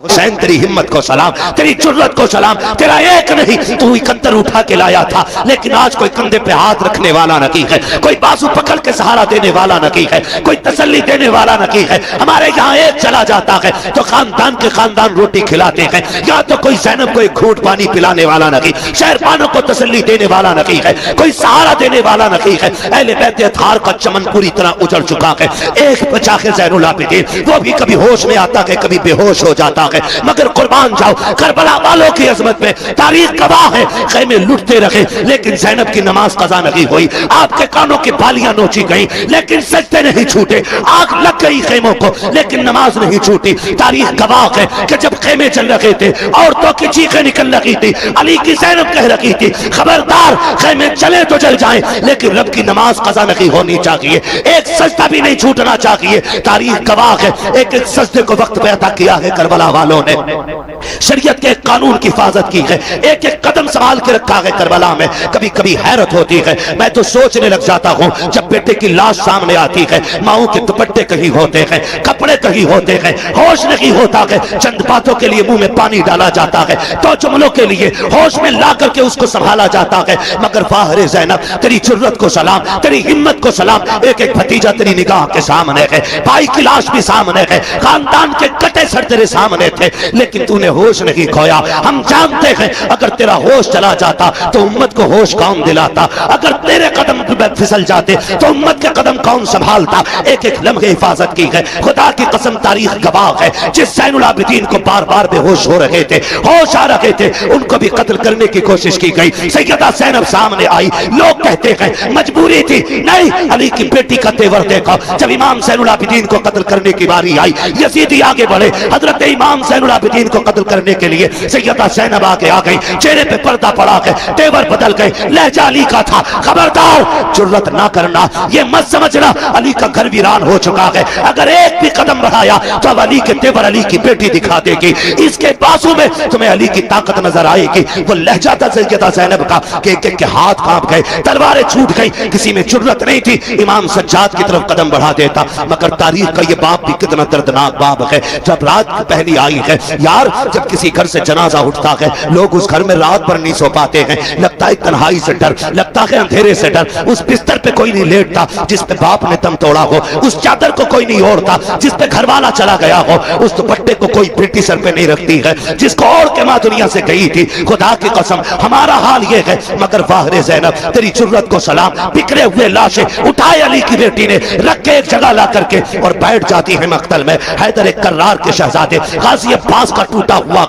حسین تیری ہمت کو سلام، تیری جرت کو سلام، تیرا ایک نہیں تو اکتر اٹھا کے لایا تھا، لیکن آج کوئی کندھے پہ ہاتھ رکھنے والا نہ کی ہے، کوئی بازو پکڑ کے سہارا دینے والا نہ کی ہے، کوئی تسلی دینے والا نہ کی ہے۔ ہمارے یہاں ایک چلا جاتا ہے تو خاندان کے خاندان روٹی کھلاتے ہیں، یا تو کوئی زینب کو ایک گھونٹ پانی پلانے والا نہ کی، شہربانوں کو تسلی دینے والا نہ کی ہے، کوئی سہارا دینے والا نہ کی ہے۔ اہل بیت اطہار کا چمن پوری طرح اجڑ چکا ہے، ایک بچا ہے زین العابدین، وہ بھی کبھی ہوش میں آتا ہے کبھی بے ہوش ہو جاتا ہے، مگر قربان جاؤ کربلا والوں کی عظمت میں، تاریخ گواہ ہے خیمے لٹتے رہے لیکن زینب کی نماز قضا نہیں ہوئی، آپ کے کانوں کی بالیاں نوچی گئیں لیکن سجدے نہیں چھوٹے، آگ لگ گئی خیموں کو لیکن نماز نہیں چھوٹی۔ تاریخ گواہ ہے کہ جب خیمے چل رہے تھے عورتوں کی چیخیں نکل رہی تھی، علی کی زینب کہہ رہی تھی خبردار خیمے چلے تو چل جائیں لیکن رب کی نماز قضا نہیں ہونی چاہیے، ایک سجدہ بھی نہیں چھوٹنا چاہیے۔ تاریخ گواہ ہے ایک ایک سجدے کو وقت پہ عطا کیا ہے کربلا والوں نے، شریعت کے قانون کی حفاظت کی ہے، ایک ایک قدم سنبھال کے رکھا ہے کربلا میں۔ کبھی کبھی حیرت ہوتی ہے، میں تو سوچنے لگ جاتا ہوں جب بیٹے کی لاش سامنے آتی ہے، ماؤں کے دوپٹے کہیں ہوتے ہیں، کپڑے کہیں ہوتے ہیں، ہوش نہیں ہوتا ہے، چند باتوں کے لیے منہ میں پانی ڈالا جاتا ہے، تو جملوں کے لیے ہوش میں لا کر کے اس کو سنبھالا جاتا ہے، مگر فاہر زینب تیری جرت کو سلام، تیری ہمت کو سلام۔ ایک ایک بھتیجا تیری نگاہ کے سامنے ہے، بھائی کی لاش بھی سامنے ہے، خاندان کے کٹے سر تیرے سامنے تھے لیکن تو نے ہوش نہیں کھویا۔ ہم جانتے ہیں اگر تیرا ہوش چلا جاتا تو امت کو ہوش کون دلاتا، اگر تیرے قدم پھسل جاتے تو امت کے قدم کون سنبھالتا۔ ایک ایک لمحے حفاظت کی ہے، خدا کی قسم تاریخ گواہ ہے، جس زین العابدین کو بار بار بے ہوش ہو رہے تھے، ہوش آ رہے تھے، ان کو بھی قتل کرنے کی کوشش کی گئی۔ سیدہ زینب سامنے آئی، لوگ کہتے ہیں مجبوری تھی، نہیں علی کی بیٹی کا تیور دیکھو۔ جب امام زین العابدین کو قتل کرنے کی باری آئی، یزیدی آگے بڑھے، حضرت امام زین العابدین کو قتل کرنے کے لیے سیدہ زینب آگے آ گئی، چہرے پہ پردہ پڑا گئے، تیور بدل گئے، لہجہ علی کا تھا، خبردار جرت نہ کرنا، یہ مت سمجھنا علی کا گھر ویران ہو چکا ہے، اگر ایک بھی قدم بڑھایا تو اب علی کے تیور علی کی بیٹی دکھا دے گی، اس کے بازو میں تمہیں علی کی طاقت نظر آئے گی۔ وہ لہجہ تھا سیدہ زینب کا کہ ایک ایک کے ہاتھ کانپ گئے، تلواریں چھوٹ گئی، کسی میں جرت نہیں تھی امام سجاد کی طرف قدم بڑھا دیتا۔ مگر تاریخ کا یہ باب بھی کتنا دردناک باب ہے، جب رات پہلی آئی ہے یار، جب کسی گھر سے جنازہ اٹھتا ہے لوگ اس گھر میں رات بھر نہیں سو پاتے ہیں، لگتا ہے تنہائی سے ڈر، لگتا ہے اندھیرے سے ڈر، اس بستر پہ کوئی نہیں لیٹتا جس پہ باپ نے دم توڑا ہو، اس چادر کو کوئی نہیں اوڑھتا جس پہ گھر والا چلا گیا ہو، اس دوپٹے کو کوئی بیٹی سر پہ نہیں رکھتی ہے جس کو اوڑھ کے ماں دنیا سے گئی تھی۔ خدا کی قسم ہمارا حال یہ ہے، مگر فاہر زینب تیری جرت کو سلام، بکھرے ہوئے لاشیں اٹھائے علی کی بیٹی نے رکھ کے ایک جگہ لا کر کے اور بیٹھ جاتی ہے مقتل میں۔ حیدر کرار کے شہزادے غازی عباس کا ٹوٹا ہوا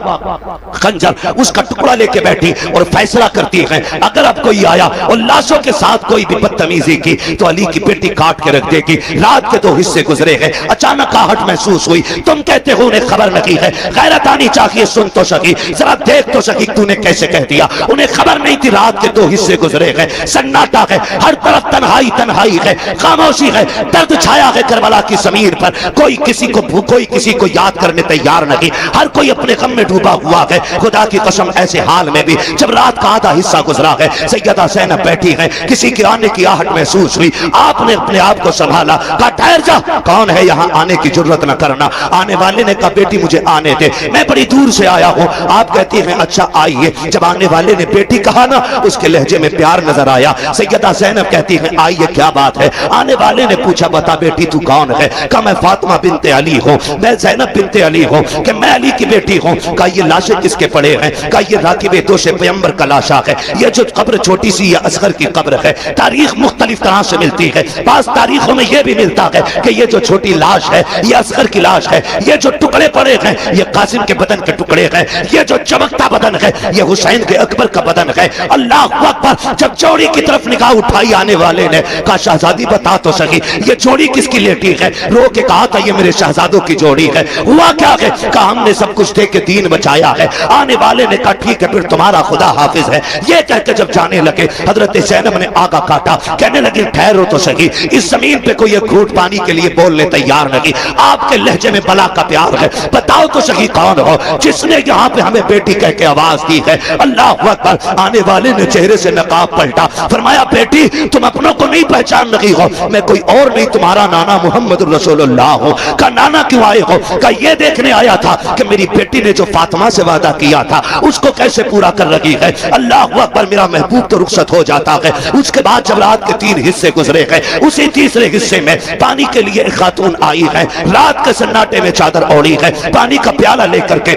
خنجر اس کا ٹکڑا لے کے بیٹھی اور فیصلہ کرتی ہے اگر اب کوئی آیا اور لاشوں کے ساتھ کوئی بھی بدتمیزی کی تو علی کی بیٹی کاٹ کے رکھ دے گی۔ رات کے 2 حصے گزرے ہیں، اچانک آہٹ محسوس ہوئی، تم کہتے ہو انہیں خبر نہیں ہے، غیرت آنی چاہیے، سن تو سکی، ذرا دیکھ تو سکی تو نے کیسے کہہ دیا، انہیں خبر نہیں تھی رات کے 2 حصے گزرے ہیں، سناٹا ہے، ہر طرف تنہائی تنہائی ہے، خاموشی ہے، درد چھایا ہے کربلا کی زمین پر، کوئی کسی کو یاد کرنے تیار نہیں، ہر کوئی اپنے غم میں ڈوبا ہوا ہے۔ خدا کی قسم ایسے حال میں بھی جب رات کا آدھا حصہ گزرا ہے، سیدہ زینب بیٹھی ہے، کسی کے آنے کی آہٹ محسوس ہوئی، آپ نے اپنے آپ کو سنبھالا، کہا ٹھہر جا، کون ہے یہاں آنے کی جرت نہ کرنا۔ آنے والے نے کہا بیٹی مجھے آنے دے، میں بڑی دور سے آیا ہوں۔ آپ کہتی ہیں اچھا آئیے، جب آنے والے نے بیٹی کہا نا اس کے لہجے میں پیار نظر آیا۔ سیدہ زینب کہتی ہیں آئیے کیا بات ہے۔ آنے والے نے پوچھا بتا بیٹی تو کون ہے؟ کہا میں فاطمہ بنت علی ہوں، میں زینب بنت علی ہوں، کہ میں علی کی بیٹی ہوں۔ کہا یہ لاشیں کس کے پڑے ہیں؟ کہا یہ راکب دوش پیغمبر کا لاشا ہے، یہ جو قبر چھوٹی سی یہ اصغر کی قبر ہے۔ تاریخ مختلف طرح سے ملتی ہے، بعض تاریخوں میں یہ بھی ملتا ہے کہ یہ جو چھوٹی لاش ہے یہ اصغر کی لاش ہے، یہ جو ٹکڑے پڑے ہیں یہ قاسم کے بدن کے ٹکڑے ہیں، یہ جو چمکتا بدن ہے یہ حسین کے اکبر کا بدن ہے۔ اللہ اکبر۔ جب جوڑی کی طرف نگاہ اٹھائی آنے والے نے کہا شہزادی بتا تو سکی یہ جوڑی کس کی لیٹی ہے؟ رو کے کہا تھا یہ میرے شہزادوں کی جوڑی ہے۔ ہوا کیا ہے؟ کہا ہم نے سب کچھ دے کے دین بچایا ہے۔ آنے والے نے کہا ٹھیک ہے پھر تمہارا خدا حافظ ہے۔ یہ کہہ کے جب جانے لگے حضرت زینب نے آگا کاٹا، کہنے لگے ٹھہرو تو سہی، اس زمین پہ کوئی ایک گھونٹ پانی کے لیے بولنے تیار پیار نہیں, آپ کے لہجے میں بلا کا پیار ہے. بتاؤ تو صحیح کون ہو جس نے یہاں پہ ہمیں بیٹی کہہ کے آواز دی ہے؟ اللہ اکبر. آنے والے نے چہرے سے نقاب پلٹا, فرمایا بیٹی تم اپنوں کو نہیں پہچان رہی ہو, میں کوئی اور نہیں تمہارا نانا محمد رسول اللہ ہوں. کہا نانا کیوں آئے ہو؟ کہا یہ دیکھنے آیا تھا کہ میری بیٹی نے جو فاطمہ سے وعدہ کیا تھا اس کو کیسے پورا کر رہی ہے. اللہ اکبر. میرا محبوب تو رخصت ہو جاتا ہے. اس کے بعد جب رات کے 3 حصے گزرے گئے, اسی تیسرے حصے میں پانی کے لیے ایک خاتون آئی ہے, رات کے سناٹے میں چادر اوڑی ہے, پانی کا پیالہ لے کر کے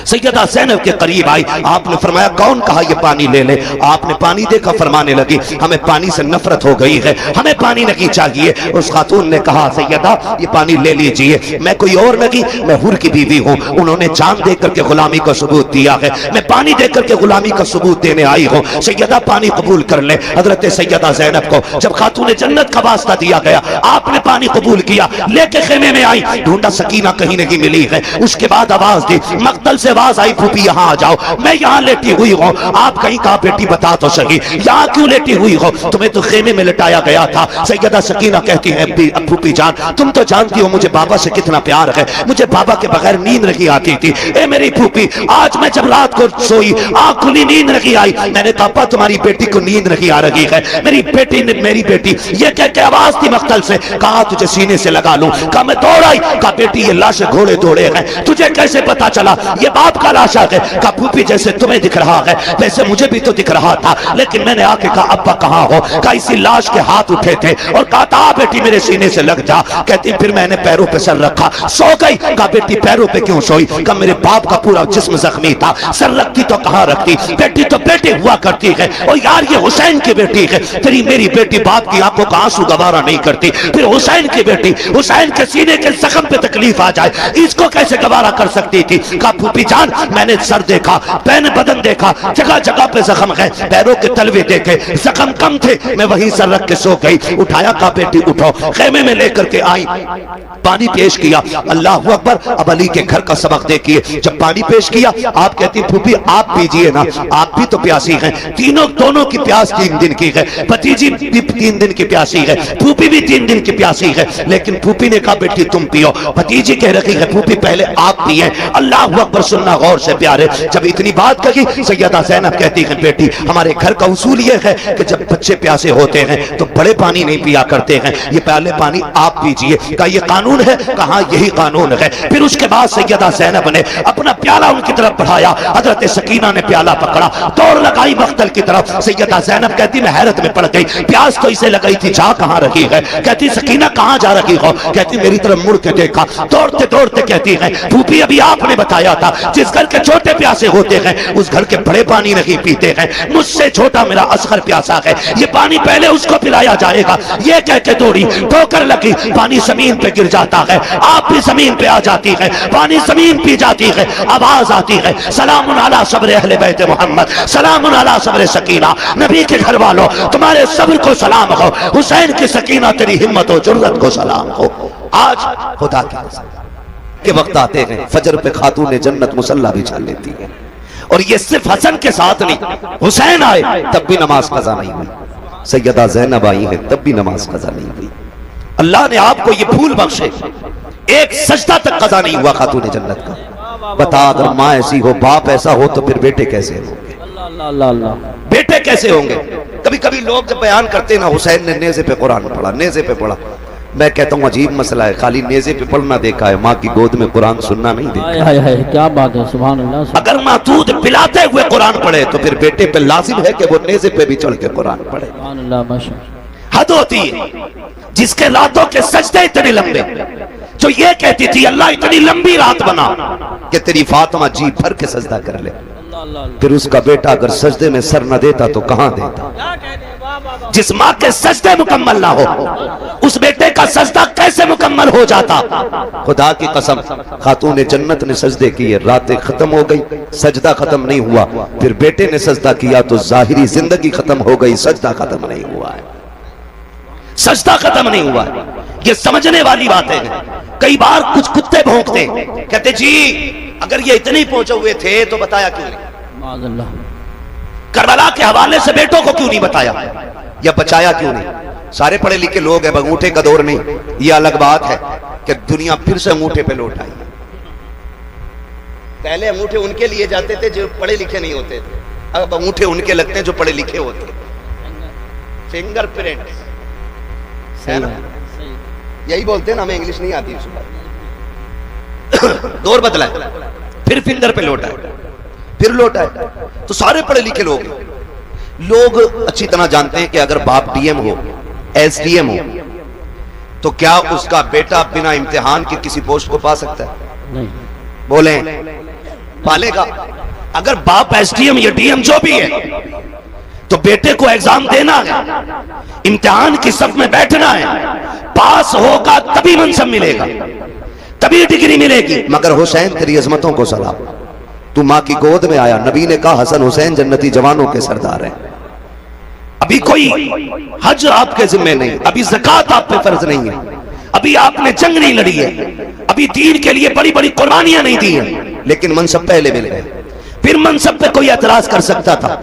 سیدہ زینب کے قریب آئی. آپ نے فرمایا کون کہا یہ پانی لے لے؟ آپ نے پانی دیکھا, فرمانے لگی ہمیں پانی سے نفرت ہو گئی ہے, ہمیں پانی نہیں چاہیے. اس خاتون نے کہا سیدہ یہ پانی لے لیجئے, میں کوئی اور نہیں, میں حور کی بیوی ہوں, انہوں نے جان دے کر کے غلامی کا ثبوت دیا ہے, میں پانی دے کر کے غلامی کا ثبوت دینے آئی ہوں. سیدہ پانی قبول کر لے. حضرت سیدہ زینب کو جب خاتون جنت کا واسطہ دیا گیا, آپ نے پانی قبول کیا, لے کے خیمے میں آئی, ڈھونڈا سکینہ کہیں نہیں ملی ہے. اس کے بعد آواز دی, مقتل سے آواز آئی, پھوپھی یہاں آ جاؤ, میں یہاں لیٹی ہوئی ہوں. آپ کہیں کہا بیٹی بتا تو صحیح یہاں کیوں لیٹی ہوئی ہو؟ تمہیں تو خیمے میں لٹایا گیا تھا. سیدہ سکینہ کہتی ہے پھوپھی جان تم تو جانتی ہو مجھے بابا سے کتنا پیار ہے, مجھے بابا کے بغیر نیند نہیں آتی تھی. اے میری پھوپھی, آج میں جب رات کو سوئی آنکھ کھلی نیند نہیں آئی, میں نے کہا پا تمہاری بیٹی کو نیند نہیں آ رہی ہے, میری بیٹی یہ کہہ کے آواز تھی مقتل سے, کہا تجھے سینے سے لگا لوں. کہا میں دوڑ آئی, کہا بیٹی یہ لاشیں گھوڑے دوڑے ہیں, تجھے کیسے پتا چلا یہ باپ کا لاشا ہے؟ کہا پھوپھی جیسے تمہیں دکھ رہا ہے ویسے مجھے بھی تو دکھ رہا تھا, لیکن میں نے آ کے کہا ابا کہاں ہو؟ کہا اسی لاش کے ہاتھ اٹھے تھے اور کہا تھا بیٹی میرے سینے سے لگ جا. کہتی پھر میں نے پیروں پہ سر رکھا, سو گئی. کہا بیٹی پیروں پہ کیوں سوئی؟ کہا میرے باپ کا پورا جسم زخمی تھا, سر رکھتی تو کہاں رکھتی, بیٹی تو بیٹی ہوا کرتی ہے, اور یار یہ حسین کی بیٹی ہے, تیری میری بیٹی باپ کی آنکھوں کا آنسو گوارا نہیں کرتی, پھر حسین کی بیٹی, حسین کے سینے کے زخم پہ تکلیف آ جائے اس کو کیسے گوارا کر سکتی تھی؟ کہا پھوپھی جان میں نے سر دیکھا, پین بدن دیکھا, جگہ جگہ پہ زخم ہے, پیروں کے تلوے دیکھے, زخم کم تھے, میں وہیں سر رکھ کے سو گئی. اٹھایا, کہا بیٹی اٹھو, خیمے میں لے کر کے آئی, پانی پیش کیا. اللہ اکبر. اب علی کے گھر کا سبق دیکھیے, جب پانی پیش کیا آپ کہتی پھوپھی آپ پیجئے نا, آپ بھی تو پیاسی ہیں. دونوں کی پیاس 3 دن کی ہے, بھتیجی بھی 3 دن کی پیاسی ہے, پھوپھی بھی 3 دن کی پیاسی ہے, لیکن پھوپھی نے کہا بیٹی تم پیو, بھتیجی کہہ رہی ہے پھوپھی پہلے آپ پیئے. اللہ اکبر. سننا غور سے پیارے, جب اتنی بات کہی سیدہ زینب کہتی ہے بیٹی ہمارے گھر کا اصول یہ ہے کہ جب بچے پیاسے ہوتے ہیں تو بڑے پانی نہیں پیا کرتے ہیں, یہ پہلے پانی آپ پیجئے. کہا یہ قانون ہے؟ کہا یہی قانون ہے. پھر اس کے بعد سیدہ زینب نے اپنا پیالہ ان کی طرف بڑھایا, حضرت سکینہ نے پیالہ پکڑا, دوڑ لگائی مقتل کی طرف. سیدہ زینب کہتی میں حیرت میں پڑ گئی, پیاس تو اسے لگئی تھی, جا کہاں رہی ہے؟ کہتی سکینہ کہاں جا رہی ہو؟ کہتی میری طرف مڑ کے دیکھا, دوڑتے دوڑتے کہتی ہے پھوپھی ابھی آپ نے بتایا تھا جس گھر کے چھوٹے پیاسے ہوتے ہیں اس گھر کے بڑے پانی نہیں پیتے ہیں, مجھ سے چھوٹا میرا اصغر پیاسا ہے, یہ پانی پہلے اس کو پلایا جائے گا. یہ کہہ کے دوڑی, ٹھوکر لگی, پانی زمین پہ گر جاتا ہے, آپ بھی زمین پہ آ جاتی ہے, پانی زمین پی جاتی ہے, آواز آتی ہے سلام علی صبر اہل بیت محمد, سلام علی صبر سکینہ, نبی کے گھر والوں تمہارے صبر کو سلام ہو, حسین کی سکینہ تیری ہمت و جرت کو سلام ہو. آج خدا کے وقت آتے ہیں فجر پہ خاتون جنت مصلی بچھا لیتی ہے, اور یہ صرف حسن کے ساتھ نہیں, حسین آئے تب بھی نماز قضا نہیں ہوئی, سیدہ زینب آئی ہے تب بھی نماز قضا نہیں ہوئی. اللہ نے آپ کو یہ پھول بخشے, ایک سجدہ تک قضا نہیں ہوا خاتون جنت کا. بتا اگر ماں ایسی ہو, باپ ایسا ہو, تو پھر بیٹے کیسے ہوں گے؟ بیٹے کیسے ہوں گے؟ کبھی کبھی لوگ جب بیان کرتے ہیں نا حسین نے نیزے پہ قرآن پڑھا, نیزے پہ پڑھا, میں کہتا ہوں عجیب مسئلہ ہے, خالی نیزے پہ پڑھنا دیکھا ہے, ماں کی گود میں قرآن سننا نہیں دیکھا. کیا بات ہے, سبحان اللہ. اگر ماں دودھ پلاتے ہوئے قرآن پڑھے تو پھر بیٹے پہ لازم ہے کہ وہ نیزے پہ بھی چڑھ کے قرآن پڑھے. سبحان اللہ, ماشاءاللہ. حد ہوتی ہے جس کے راتوں کے سجدے اتنے لمبے, جو یہ کہتی تھی اللہ اتنی لمبی رات بنا کہ تیری فاطمہ جی بھر کے سجدہ کر لے, پھر اس کا بیٹا اگر سجدے میں سر نہ دیتا تو کہاں دیتا؟ جس ماں کے سجدے مکمل نہ ہو اس بیٹے کا سجدہ کیسے مکمل ہو جاتا؟ خدا کی قسم خاتون جنت نے سجدے کیے, راتیں ختم ہو گئی, سجدہ ختم نہیں ہوا, پھر بیٹے نے سجدہ کیا تو ظاہری زندگی ختم ہو گئی, سجدہ ختم نہیں ہوا ہے, سجدہ ختم نہیں ہوا ہے. یہ سمجھنے والی باتیں ہیں. کئی بار کچھ کتے بھونکتے کہتے جی اگر یہ اتنے پہنچے ہوئے تھے تو بتایا کیوں نہیں؟ کربلا کے حوالے سے بیٹوں کو کیوں نہیں بتایا یا بچایا کیوں نہیں؟ سارے پڑھے لکھے لوگ ہیں، انگوٹھے کا دور نہیں. یہ الگ بات ہے کہ دنیا پھر سے انگوٹھے پہ لوٹ آئی. پہلے انگوٹھے ان کے لیے جاتے تھے جو پڑھے لکھے نہیں ہوتے تھے، اب انگوٹھے ان کے لگتے ہیں جو پڑھے لکھے ہوتے ہیں. فنگر پرنٹ ہے نا، یہی بولتے ہیں نا، ہمیں انگلش نہیں آتی. دور بدلا ہے، پھر فنگر پہ لوٹا ہے، پھر لوٹا ہے. تو سارے پڑھے لکھے لوگ اچھی طرح جانتے ہیں کہ اگر باپ ڈی ایم ہو، ایس ڈی ایم ہو، تو کیا اس کا بیٹا بنا امتحان کے کسی پوسٹ کو پا سکتا ہے؟ نہیں. بولیں پالے گا. اگر باپ ایس ڈی ایم یا ڈی ایم جو بھی ہے تو بیٹے کو ایگزام دینا ہے، امتحان کی صف میں بیٹھنا ہے، پاس ہوگا تبھی منصب ملے گا، تبھی ڈگری ملے گی. مگر حسین تیری عظمتوں کو سلام، تو ماں کی گود میں آیا. نبی نے کہا حسن حسین جنتی جوانوں کے سردار ہیں. ابھی کوئی حج آپ کے ذمہ نہیں، ابھی زکوٰۃ آپ پہ فرض نہیں ہے، ابھی آپ نے جنگ نہیں لڑی ہے، ابھی دین کے لیے بڑی بڑی قربانیاں نہیں دی ہیں، لیکن منصب پہلے مل گئے. پھر منصب پہ کوئی اعتراض کر سکتا تھا،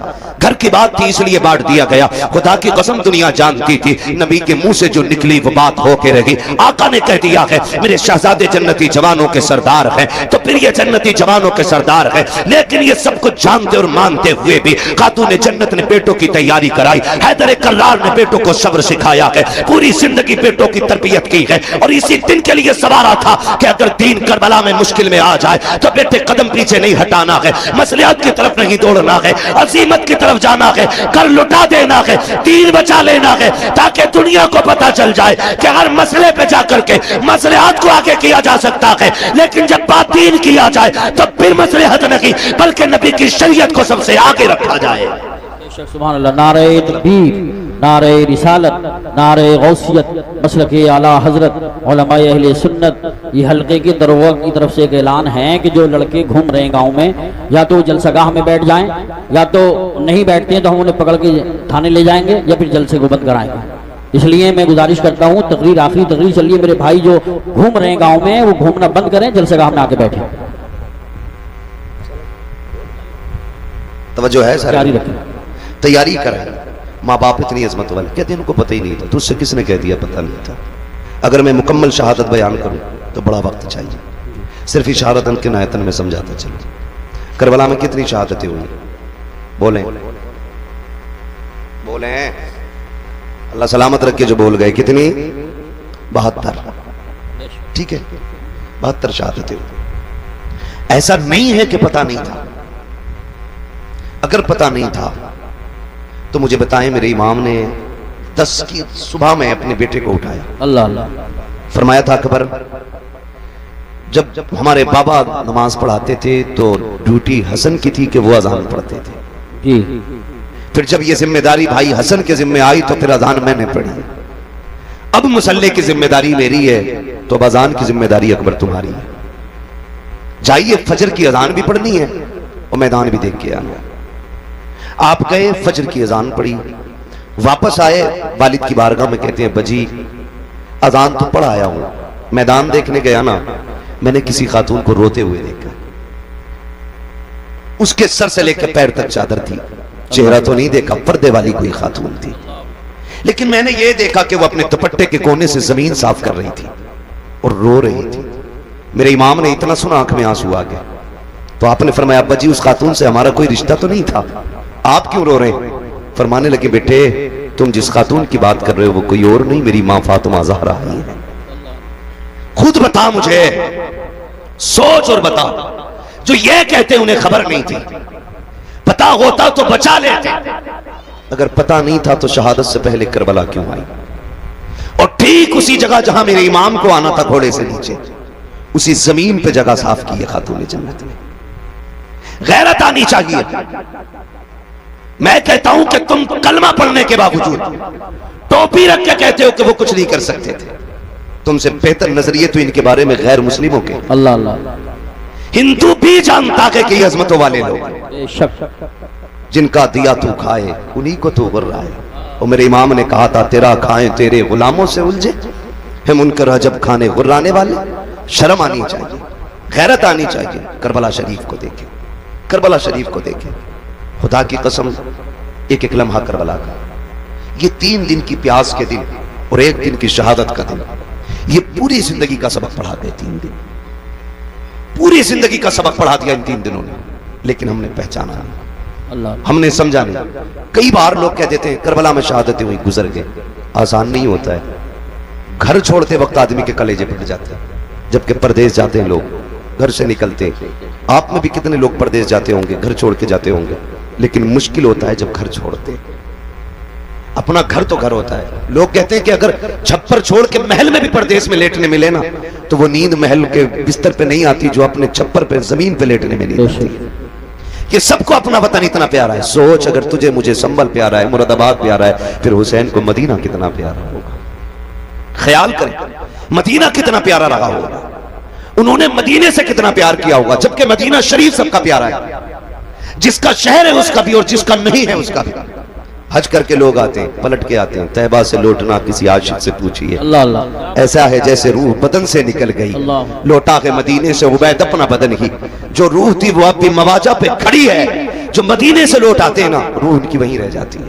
گھر کی بات تھی اس لیے بانٹ دیا گیا. خدا کی قسم دنیا جانتی تھی نبی کے منہ سے جو نکلی وہ بات ہو کے رہی. آقا نے کہہ دیا ہے میرے شہزادے جنتی جوانوں کے سردار ہیں، تو پھر یہ جنتی جوانوں کے سردار ہیں. لیکن یہ سب کچھ جانتے اور مانتے ہوئے بھی خاتون جنت نے بیٹوں کی تیاری کرائی. حیدر کرار نے بیٹوں کو صبر سکھایا ہے، پوری زندگی بیٹوں کی تربیت کی ہے، اور اسی دن کے لیے سوارا تھا کہ اگر دین کربلا میں مشکل میں آ جائے تو بیٹے قدم پیچھے نہیں ہٹانا ہے، مصلحت کی طرف نہیں دوڑنا ہے، عظیمت کی طرف جانا ہے، کر لٹا دینا ہے، دین بچا لینا ہے، تاکہ دنیا کو پتا چل جائے کہ ہر مسئلے پہ جا کر کے مصلحت کو آگے کیا جا سکتا ہے. لیکن جب بات دین کیا جائے تو پھر مصلحت نہیں بلکہ نبی کی شریعت کو سب سے آگے رکھا جائے. سبحان اللہ. نعرہ تکبیر، نعرہ رسالت، نعرہ غوثیت، مسلک اعلیٰ حضرت علماء اہل سنت. یہ حلقے کی دروغ کی طرف سے ایک اعلان ہے کہ جو لڑکے گھوم رہے ہیں گاؤں میں، یا تو جلسہ گاہ میں بیٹھ جائیں، یا تو نہیں بیٹھتے ہیں تو ہم انہیں پکڑ کے تھانے لے جائیں گے، یا پھر جلسے کو بند کرائیں گے. اس لیے میں گزارش کرتا ہوں تقریر آخری تقریر چلیے. میرے بھائی جو گھوم رہے ہیں گاؤں میں وہ گھومنا بند کریں، جلسہ گاہ میں آ کے بیٹھیں. توجہ ہے سر، جاری رکھیں. تیاری کریں. ماں باپ اتنی عظمت والے کہتے ہیں ان کو پتہ ہی نہیں تھا. تجھ سے کس نے کہہ دیا پتہ نہیں تھا؟ اگر میں مکمل شہادت بیان کروں تو بڑا وقت چاہیے، صرف اشارتاً کنایتاً میں سمجھاتا چلوں. کربلا میں کتنی شہادتیں ہوئی؟ بولیں بولیں. اللہ سلامت رکھ کے جو بول گئے کتنی؟ 72. ٹھیک ہے، 72 شہادتیں ہوئی. ایسا نہیں ہے کہ پتہ نہیں تھا. اگر پتہ نہیں تھا تو مجھے بتائیں میرے امام نے 10 کی صبح میں اپنے بیٹے کو اٹھایا. اللہ اللہ. فرمایا تھا اکبر جب ہمارے بابا نماز پڑھاتے تھے تو ڈیوٹی حسن کی تھی کہ وہ اذان پڑھتے تھے. جی. پھر جب یہ ذمہ داری بھائی حسن کے ذمہ آئی تو پھر اذان میں نے پڑھی. اب مصلی کی ذمہ داری میری ہے تو اب اذان کی ذمہ داری اکبر تمہاری ہے. جائیے فجر کی اذان بھی پڑھنی ہے اور میدان بھی دیکھ کے آنا. آپ گئے فجر کی اذان پڑھی، واپس آئے والد کی بارگاہ میں کہتے ہیں بجی اذان تو پڑھ آیا ہوں، میدان دیکھنے گیا نا میں نے کسی خاتون کو روتے ہوئے دیکھا. اس کے سر سے لے کے پیر تک چادر تھی، چہرہ تو نہیں دیکھا، پردے والی کوئی خاتون تھی، لیکن میں نے یہ دیکھا کہ وہ اپنے دوپٹے کے کونے سے زمین صاف کر رہی تھی اور رو رہی تھی. میرے امام نے اتنا سنا آنکھ میں آنسو آ گیا. تو آپ نے فرمایا ابا جی اس خاتون سے ہمارا کوئی رشتہ تو نہیں تھا، آپ کیوں رو رہے ہیں؟ فرمانے لگے بیٹے تم جس خاتون کی بات کر رہے ہو وہ کوئی اور نہیں میری ماں فاطمہ زہرا ہے. خود بتا مجھے، سوچ اور بتا. جو یہ کہتے انہیں خبر نہیں تھی، پتا ہوتا تو بچا لیتے. اگر پتا نہیں تھا تو شہادت سے پہلے کربلا کیوں آئی؟ اور ٹھیک اسی جگہ جہاں میرے امام کو آنا تھا گھوڑے سے نیچے، اسی زمین پہ جگہ صاف کی ہے خاتون جنت نے. غیرت آنی چاہیے. میں کہتا ہوں کہ تم کلمہ پڑھنے کے باوجود ٹوپی رکھ کے کہتے ہو کہ وہ کچھ نہیں کر سکتے تھے. تم سے بہتر نظریے تو ان کے بارے میں غیر مسلموں کے. اللہ اللہ. ہندو بھی جانتا ہے کہ یہ عظمتوں والے لوگ جن کا دیا تو کھائے انہی کو تو غرہ ہے. اور میرے امام نے کہا تھا تیرا کھائیں تیرے غلاموں سے الجھے ہے منکر جب کھانے غرانے والے. شرم آنی چاہیے، غیرت آنی چاہیے. کربلا شریف کو دیکھیں، کربلا شریف کو دیکھیں. خدا کی قسم ایک ایک لمحہ کربلا کا، یہ 3 دن کی پیاس کے دن اور ایک دن کی شہادت کا دن، یہ پوری زندگی کا سبق پڑھا گئے 3 دن، پوری زندگی کا سبق پڑھا دیا ان 3 دنوں نے، لیکن ہم نے پہچانا نہیں، اللہ ہم نے سمجھا نہیں۔ کئی بار لوگ کہہ دیتے ہیں کربلا میں شہادتیں ہوئی، گزر گئے، آسان نہیں ہوتا ہے۔ گھر چھوڑتے وقت آدمی کے کلیجے پھٹ جاتے ہیں، جبکہ پردیس جاتے ہیں لوگ، گھر سے نکلتے ہیں۔ آپ میں بھی کتنے لوگ پردیس جاتے ہوں گے، گھر چھوڑ کے جاتے ہوں گے، لیکن مشکل ہوتا ہے جب گھر چھوڑتے ہیں۔ اپنا گھر تو گھر ہوتا ہے، لوگ کہتے ہیں کہ اگر چھپر چھوڑ کے محل میں بھی پردیس میں لیٹنے ملے نا تو وہ نیند محل کے بستر پہ نہیں آتی جو اپنے چھپر پہ زمین پہ لیٹنے میں نہیں آتی۔ کہ سب کو اپنا وطن اتنا پیارا ہے، سوچ اگر تجھے مجھے سنبل پیارا ہے، مراد آباد پیارا ہے، پھر حسین کو مدینہ کتنا پیارا ہوگا۔ خیال کریں مدینہ کتنا پیارا رہا ہوگا، انہوں نے مدینے سے کتنا پیار کیا ہوگا، جبکہ مدینہ شریف سب کا پیارا ہے، جس کا شہر ہے اس کا بھی اور جس کا نہیں ہے اس کا بھی۔ حج کر کے لوگ آتے ہیں، پلٹ کے آتے ہیں، طیبہ سے لوٹنا کسی عاشق سے پوچھئے، اللہ اللہ ایسا ہے جیسے روح بدن سے نکل گئی، اللہ۔ لوٹا کے مدینے سے عبید اپنا بدن ہی، جو روح تھی وہ اب بھی مواجہ پہ کھڑی ہے، جو مدینے سے لوٹ آتے ہیں نا روح ان کی وہیں رہ جاتی ہے۔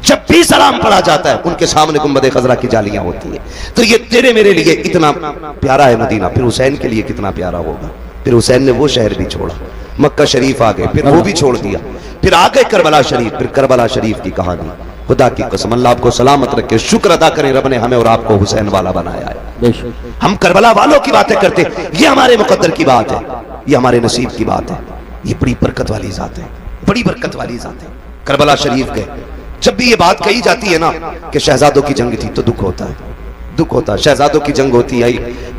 جب بھی سلام پڑھا جاتا ہے ان کے سامنے گنبد خضرا کی جالیاں ہوتی ہیں۔ تو یہ تیرے میرے لیے اتنا پیارا ہے مدینہ، پھر حسین کے لیے کتنا پیارا ہوگا۔ پھر حسین نے وہ شہر بھی چھوڑا، مکہ شریف آ گئے، پھر وہ بھی چھوڑ دیا، پھر آ گئے کربلا شریف۔ پھر کربلا شریف کی کہانی، خدا کی قسم اللہ آپ کو سلامت رکھے، شکر ادا کریں رب نے ہمیں اور آپ کو حسین والا بنایا ہے۔ بے شک ہم کربلا والوں کی باتیں کرتے، یہ ہمارے مقدر کی بات ہے، یہ ہمارے نصیب کی بات ہے، یہ بڑی برکت والی ذات ہے، بڑی برکت والی ذات ہے۔ کربلا شریف گئے، جب بھی یہ بات کہی جاتی ہے نا کہ شہزادوں کی جنگ تھی تو دکھ ہوتا ہے، دکھ ہوتا ہے۔ شہزادوں کی جنگ ہوتی ہے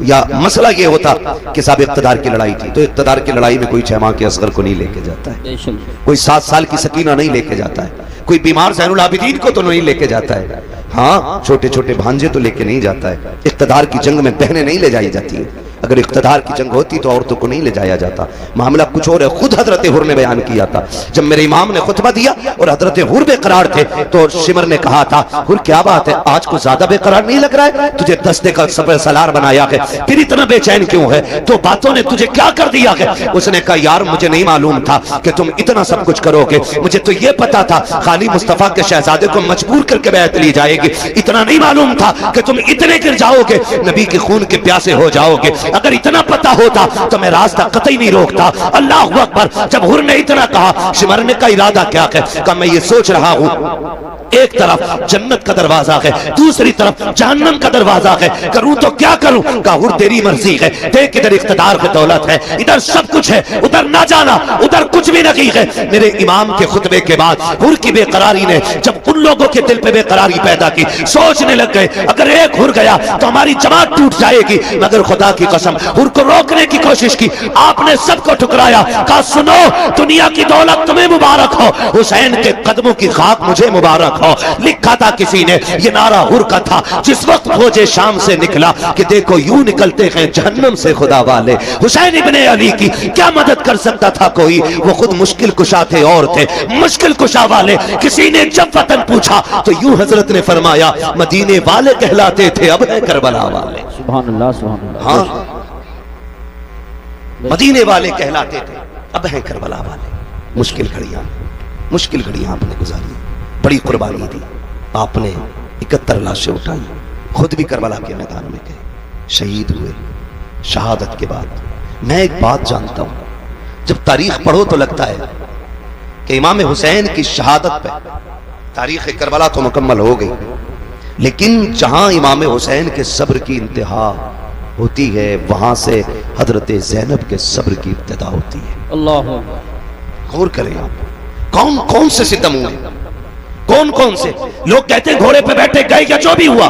یا مسئلہ یہ ہوتا کہ صاحب اقتدار کی لڑائی تھی، تو اقتدار کی لڑائی میں کوئی 6 ماہ کے اصغر کو نہیں لے کے جاتا ہے، بے شک کوئی 7 سال کی سکینہ نہیں لے کے جاتا ہے، کوئی بیمار زین العابدین کو تو نہیں لے کے جاتا ہے، ہاں چھوٹے چھوٹے بھانجے تو لے کے نہیں جاتا ہے۔ اقتدار کی جنگ میں بہنیں نہیں لے جائی جاتی ہیں، اگر اقتدار کی جنگ ہوتی تو عورتوں کو نہیں لے جایا جاتا۔ معاملہ کچھ اور ہے، خود حضرت حر نے بیان کیا تھا، جب میرے امام نے خطبہ دیا اور حضرت حر بے قرار تھے تو شمر نے کہا تھا حر کیا بات ہے، آج کو زیادہ بے قرار نہیں لگ رہا ہے، تجھے دستے کا صبر سالار بنایا ہے، پھر اتنا بے چین کیوں ہے، تو باتوں نے تجھے کیا کر دیا ہے؟ اس نے کہا یار مجھے نہیں معلوم تھا کہ تم اتنا سب کچھ کرو گے، مجھے تو یہ پتا تھا خالی مصطفیٰ کے شہزادے کو مجبور کر کے بیعت لی جائے گی، اتنا نہیں معلوم تھا کہ تم اتنے گر جاؤ گے، نبی کے خون کے پیاسے ہو جاؤ گے۔ اگر اتنا پتا ہوتا تو میں راستہ قطعی نہیں روکتا۔ اللہ اکبر، جب حر نے اتنا کہا شمر نے کا ارادہ کیا ہے، کہ میں یہ سوچ رہا ہوں ایک طرف جنت کا دروازہ ہے، دوسری طرف جہنم کا دروازہ ہے، کروں تو کیا کروں؟ کہا حر تیری مرضی ہے، دیکھ ادھر اقتدار کی دولت ہے، ادھر سب کچھ ہے، ادھر نہ جانا، ادھر کچھ بھی نہیں ہے۔ میرے امام کے خطبے کے بعد حر کی بے قراری نے جب ان لوگوں کے دل پہ بے قراری پیدا کی، سوچنے لگ گئے اگر ایک حر گیا تو ہماری جماعت ٹوٹ جائے گی، مگر خدا کی قسم حر کو روکنے کی کوشش کی، آپ نے سب کو ٹھکرایا، کہا سنو دنیا کی دولت تمہیں مبارک ہو، حسین کے قدموں کی خاک مجھے مبارک ہو۔ لکھا تھا کسی نے، یہ نعرہ حر کا تھا جس وقت فوج شام سے نکلا کہ دیکھو یوں نکلتے ہیں جہنم سے خدا والے۔ حسین ابن علی کی کیا مدد کر سکتا تھا کوئی؟ وہ خود مشکل کشا تھے اور تھے مشکل کشا والے۔ کسی نے جب وطن پوچھا تو یوں حضرت نے فرمایا مدینے والے کہلاتے تھے اب ہے کربلا والے۔ سبحان اللہ سبحان اللہ۔ ہاں مدینے والے کہلاتے تھے اب ہیں کربلا والے۔ مشکل گھڑیاں آپ نے گزاری، بڑی قربانی دی، آپ نے 71 لاشیں اٹھائی، خود بھی کربلا کے میدان میں گئے، شہید ہوئے۔ شہادت کے بعد میں ایک بات جانتا ہوں، جب تاریخ پڑھو تو لگتا ہے کہ امام حسین کی شہادت پہ تاریخ کربلا تو مکمل ہو گئی، لیکن جہاں امام حسین کے صبر کی انتہا ہوتی ہے وہاں سے حضرت زینب کے صبر کی ابتدا ہوتی ہے۔ اللہ غور کریں آپ، کون سے ستم ہوئے، کون سے لوگ کہتے ہیں گھوڑے پہ بیٹھے گئے یا جو بھی ہوا،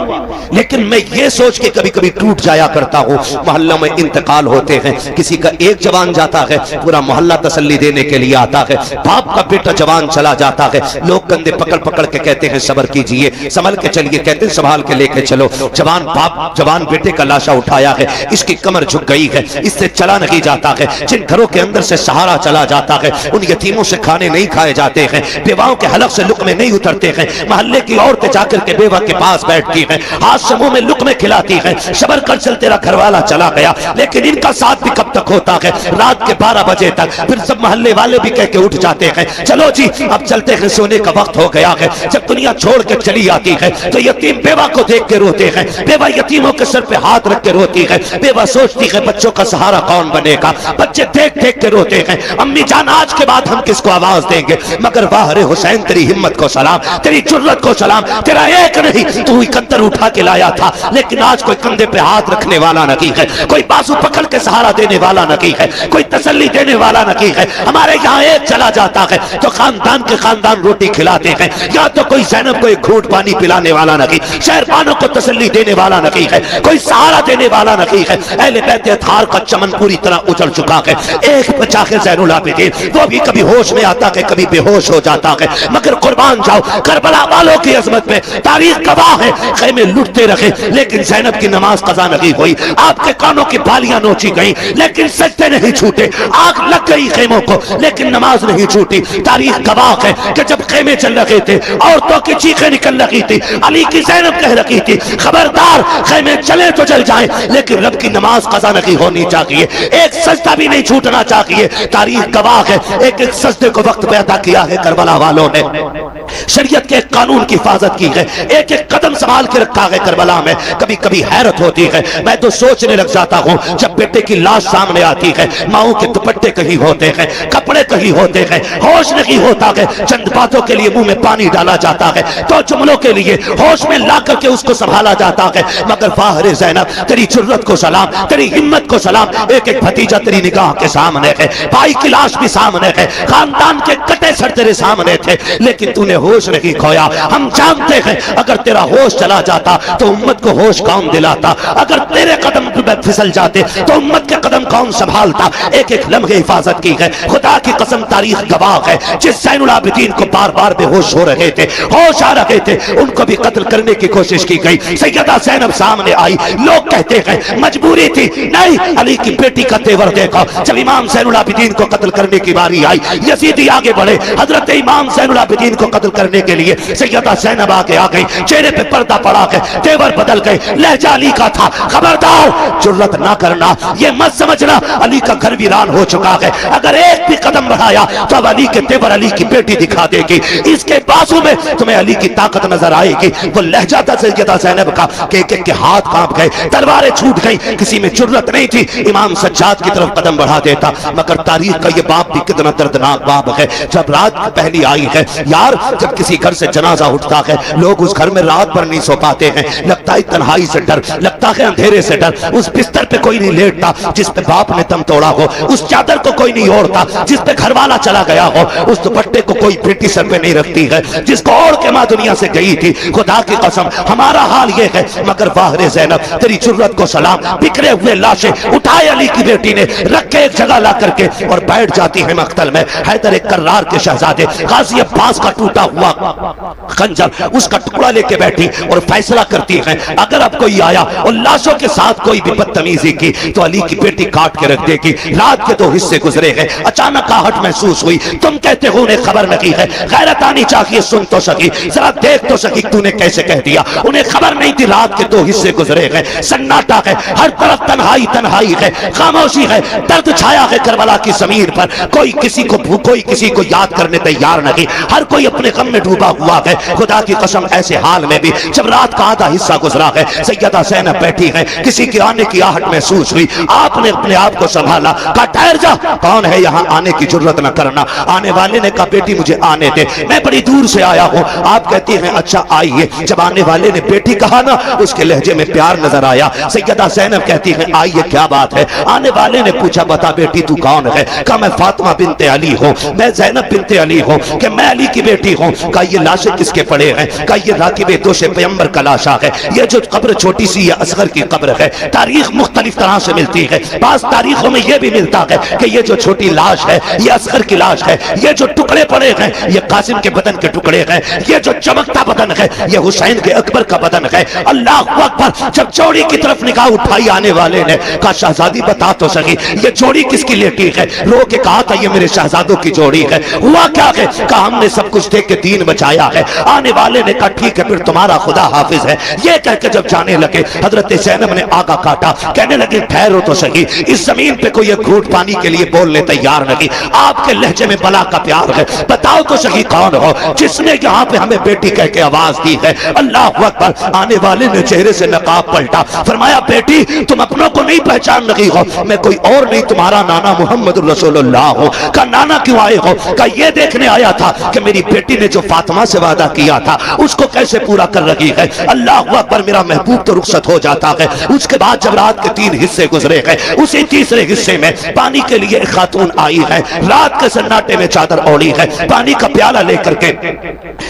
لیکن میں یہ سوچ کے کبھی کبھی ٹوٹ جایا کرتا ہوں، محلہ میں انتقال ہوتے ہیں، کسی کا ایک جوان جاتا ہے پورا محلہ تسلی دینے کے لیے آتا ہے، باپ کا بیٹا جوان چلا جاتا ہے، لوگ کندھے پکڑ کے کہتے ہیں صبر کیجئے، سنبھل کے چلیے، کہتے ہیں سنبھال کے لے کے چلو۔ جوان باپ جوان بیٹے کا لاشا اٹھایا ہے، اس کی کمر جھک گئی ہے، اس سے چلا نہیں جاتا ہے، جن گھروں کے اندر سے سہارا چلا جاتا ہے ان یتیموں سے کھانے نہیں کھائے جاتے ہیں، بیواؤں کے حلق سے لقمے نہیں اتر کرتے ہیں, محلے کی عورتیں جا کر کے بیوہ کے پاس بیٹھتی ہیں, ہاتھ سے منہ میں لقمے کھلاتی ہیں, صبر کر چل تیرا گھر والا چلا گیا. لیکن ان کا ساتھ بھی کب تک ہوتا ہے؟ رات کے 12 بجے تک. پھر سب محلے والے بھی کہہ کے اٹھ جاتے ہیں, چلو جی اب چلتے ہیں, سونے کا وقت ہو گیا ہے. جب دنیا چھوڑ کے چلی آتی ہے تو یتیم بیوہ کو دیکھ کے روتے ہیں, بیوہ یتیموں کے سر پہ ہاتھ رکھ کے روتی ہے, بیوہ سوچتی ہے بچوں کا سہارا کون بنے گا, بچے دیکھ دیکھ کے روتے ہیں, امی جان آج کے بعد ہم کس کو آواز دیں گے؟ مگر واہ رے حسین تیری ہمت کو سلام, تیری جرت کو سلام, تیرا ایک نہیں تو اکتر اٹھا کے لایا تھا, لیکن آج کوئی کندھے پہ ہاتھ رکھنے والا نہیں ہے, کوئی بازو پکڑ کے سہارا دینے والا نہیں ہے, کوئی تسلی دینے والا نہیں ہے. ہمارے یہاں ایک چلا جاتا ہے تو خاندان کے خاندان روٹی کھلاتے ہیں, یا تو کوئی زینب کو ایک گھونٹ پانی پلانے والا نہیں, شہربانوں کو تسلی دینے والا نہیں ہے, کوئی سہارا دینے والا نہیں ہے. اہل بیت اطہار کا چمن پوری طرح اجڑ چکا ہے. ایک بچہ ہے زین العابدین, وہ بھی کبھی ہوش میں آتا ہے کبھی بے ہوش ہو جاتا ہے, مگر قربان جاؤ کربلا والوں کی عظمت میں تاریخ گواہ ہے, خیمے لٹتے رہے لیکن زینب کی نماز قضا نہیں ہوئی, آپ کے کانوں کی بالیاں نوچی گئیں لیکن سجدے نہیں چھوٹے, آگ لگ گئی خیموں کو لیکن نماز نہیں چھوٹی. تاریخ گواہ ہے کہ جب خیمے چل رہے تھے عورتوں کی چیخیں نکل رہی تھی, علی کی زینب کہہ رہی تھی خبردار خیمے چلے تو چل جائیں لیکن رب کی نماز قضا نہیں ہونی چاہیے, ایک سجدہ بھی نہیں چھوٹنا چاہیے. تاریخ گواہ ہے ایک ایک سجدے کو وقت پیدا کیا ہے کربلا والوں نے, شریعت کے قانون کی حفاظت کی ہے, ایک ایک قدم سنبھال کے رکھا ہے کربلا میں. کبھی کبھی حیرت ہوتی ہے, میں تو سوچنے لگ جاتا ہوں جب بیٹے کی لاش سامنے آتی ہے, ماؤں کے دوپٹے کہیں ہوتے ہیں, کپڑے کہیں ہوتے ہیں, ہوش نہیں ہوتا ہے, چند باتوں کے لیے منہ میں پانی ڈالا جاتا ہے, تو جملوں کے لیے ہوش میں لا کر کے اس کو سنبھالا جاتا ہے. مگر واہ رے زینب تیری جرت کو سلام, تیری ہمت کو سلام. ایک ایک بھتیجا تیری نگاہ کے سامنے ہے, بھائی کی لاش بھی سامنے ہے, خاندان کے کٹے سر تیرے سامنے تھے لیکن تو نے ہوش نہیں کھویا. ہم جانتے ہیں اگر تیرا ہوش چلا جاتا تو امت کو ہوش کون دلاتا, اگر تیرے قدم پھسل جاتے تو امت کے قدم کون سنبھالتا. ایک ایک لمحے حفاظت کی ہے, خدا کی قسم تاریخ گواہ ہے. جس زین العابدین کو بار بار بے ہوش ہو رہے تھے, ہوش آ رہے تھے, ان کو بھی قتل کرنے کی کوشش کی گئی. سیدہ زینب سامنے آئی, لوگ کہتے ہیں مجبوری تھی, نہیں علی کی بیٹی کا تیور دیکھا. جب امام زین العابدین کو قتل کرنے کی باری آئی, یزیدی آگے بڑھے, حضرت امام زین العابدین کو قتل کرنے کے لیے سیدہ زینب آگے آ گئی, چہرے پہ پردہ پڑا ہے, تیور بدل گئے, لہجہ علی کا تھا. خبردار جرت نہ کرنا, یہ مت سمجھنا علی کا گھر ویران ہو چکا ہے, اگر ایک بھی قدم بڑھایا تو اب علی کے تیور علی کی بیٹی دکھا دے گی, اس کے بازو میں تمہیں علی کی طاقت نظر آئے گی. وہ لہجہ تھا سیدہ زینب کا کہ ایک ایک کے ہاتھ کانپ گئے, تلواریں چھوٹ گئی, کسی میں جرت نہیں تھی امام سجاد کی طرف قدم بڑھا دیتا. مگر تاریخ کا یہ باب بھی کتنا دردناک باب ہے. جب رات پہلی آئی ہے یار, جب کسی گھر سے جنازہ اٹھتا ہے لوگ اس گھر میں رات بھر نہیں سو پاتے ہیں, لگتا ہے تنہائی سے ڈر, لگتا ہے اندھیرے سے ڈر. اس بستر پہ کوئی نہیں لیٹتا جس پہ باپ نے دم توڑا ہو, اس چادر کو کوئی نہیں اوڑھتا جس پہ گھر والا چلا گیا ہو, اس دوپٹے کو کوئی بیٹی سر پہ نہیں رکھتی ہے جس کو اوڑھ کے ماں دنیا سے گئی تھی. خدا کی قسم ہمارا حال یہ ہے. مگر واہ رے زینب تیری جرت کو سلام, بکھرے ہوئے لاشیں اٹھائے علی کی بیٹی نے, رکھ کے ایک جگہ لا کر کے اور بیٹھ جاتی ہے مقتل میں. حیدر کرار کے شہزادے غازی عباس کا ٹوٹا ہوا خنجر اس کا ٹکڑا لے کے بیٹھی اور فیصلہ کرتی ہے اگر اب کوئی آیا اور لاشوں کے ساتھ کوئی بھی بدتمیزی کی تو علی کی بیٹی کاٹ کے رکھ دے گی. رات کے 2 حصے گزرے ہیں, اچانک آہٹ محسوس ہوئی, تم کہتے ہو انہیں خبر نہیں ہے, غیرت آنی چاہیے, سن تو سکی, ذرا دیکھ تو سکی تو نے کیسے کہہ دیا. انہیں خبر نہیں تھی رات کے 2 حصے گزرے ہیں, سناٹا ہے, ہر طرف تنہائی تنہائی ہے, خاموشی ہے, درد چھایا ہے کربلا کی زمین پر. کوئی کسی کو یاد کرنے تیار نہیں, ہر کوئی اپنے غم میں ڈوبا ہوا ہے. خدا کی قسم ایسے حال میں بھی جب رات کا آدھا حصہ گزرا ہے, سیدہ زینب بیٹھی ہے, کسی کے آنے کی آہٹ محسوس ہوئی, آپ نے اپنے آپ کو سنبھالا, کہا ٹھہر جا, کون ہے یہاں, آنے کی جرت نہ کرنا. آنے والے نے کہا بیٹی مجھے آنے دے, میں بڑی دور سے آیا ہوں. آپ کہتی ہیں اچھا آئیے. جب آنے والے نے بیٹی کہا نا, اس کے لہجے میں پیار نظر آیا. سیدہ زینب کہتی ہیں آئیے, کیا بات ہے. آنے والے نے پوچھا بتا بیٹی تو کون ہے. کہا میں فاطمہ بنت علی ہوں, میں زینب بنت علی ہوں, کہ میں علی کی بیٹی ہوں. کہا یہ لاشیں کس کے پڑے ہیں. کہا یہ راکب دوش پیغمبر کا لاشا ہے, یہ جو قبر چھوٹی سی یہ اصغر کی قبر ہے. تاریخ مختلف طرح سے ملتی ہے, بعض تاریخوں میں یہ بھی ملتا ہے کہ یہ جو چھوٹی لاش ہے یہ اصغر کی لاش ہے, یہ جو ٹکڑے پڑے ہیں یہ قاسم کے بدن کے ٹکڑے ہیں, یہ جو چمکتا بدن ہے یہ حسین کے اکبر کا بدن ہے. اللہ اکبر. جب چوڑی کی طرف نگاہ اٹھائی آنے والے نے, کہا شہزادی بتا تو سکی یہ جوڑی کس کی لیٹی ہے. رو کے کہا تھا یہ میرے شہزادوں کی جوڑی ہے. ہوا کیا ہے. کہا ہم نے سب کچھ دیکھ کے دین دین بچایا ہے۔ آنے والے نے کہا ٹھیک ہے پھر تمہارا خدا حافظ ہے۔ یہ کہہ کے جب جانے لگے حضرت زینب نے آگا کاٹا، کہنے لگے ٹھہرو تو صحیح، اس زمین پہ کوئی ایک گھونٹ پانی کے لیے بولنے تیار نہیں، آپ کے لہجے میں بلا کا پیار ہے، بتاؤ تو صحیح کون ہو جس نے یہاں پہ ہمیں بیٹی کہہ کے آواز دی ہے؟ اللہ اکبر۔ آنے والے نے چہرے سے نقاب پلٹا، فرمایا بیٹی تم اپنوں کو نہیں پہچان رہی ہو، میں کوئی اور نہیں تمہارا نانا محمد رسول اللہ ہوں۔ کہا نانا کیوں آئے ہو؟ کہا یہ دیکھنے آیا تھا کہ میری بیٹی نے جو فاطمہ سے وعدہ کیا تھا اس کو کیسے پورا کر رہی ہے۔ اللہ اکبر، میرا محبوب تو رخصت ہو جاتا ہے۔ اس کے بعد جب رات کے 3 حصے گزرے گئے، اسی تیسرے حصے میں پانی کے لیے ایک خاتون آئی ہے، رات کے سناٹے میں چادر اوڑی ہے، پانی کا پیالہ لے کر کے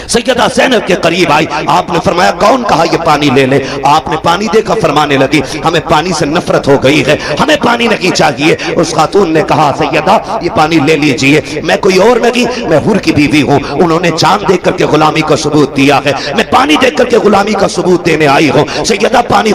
سیدہ زینب کے قریب آئی۔ آپ نے فرمایا کون کہا یہ پانی لے لے؟ آپ نے پانی دیکھا، فرمانے لگی ہمیں پانی سے نفرت ہو گئی ہے، ہمیں پانی نہیں چاہیے۔ اس خاتون نے کہا سیدہ یہ پانی لے لیجئے، میں کوئی اور نہیں، میں حور کی بیوی ہوں، انہوں نے چاند دیکھ کر کے غلامی کا ثبوت دیا ہے، میں پانی دیکھ کر کے غلامی کا ثبوت دینے آئی ہوں۔ سیدہ پانی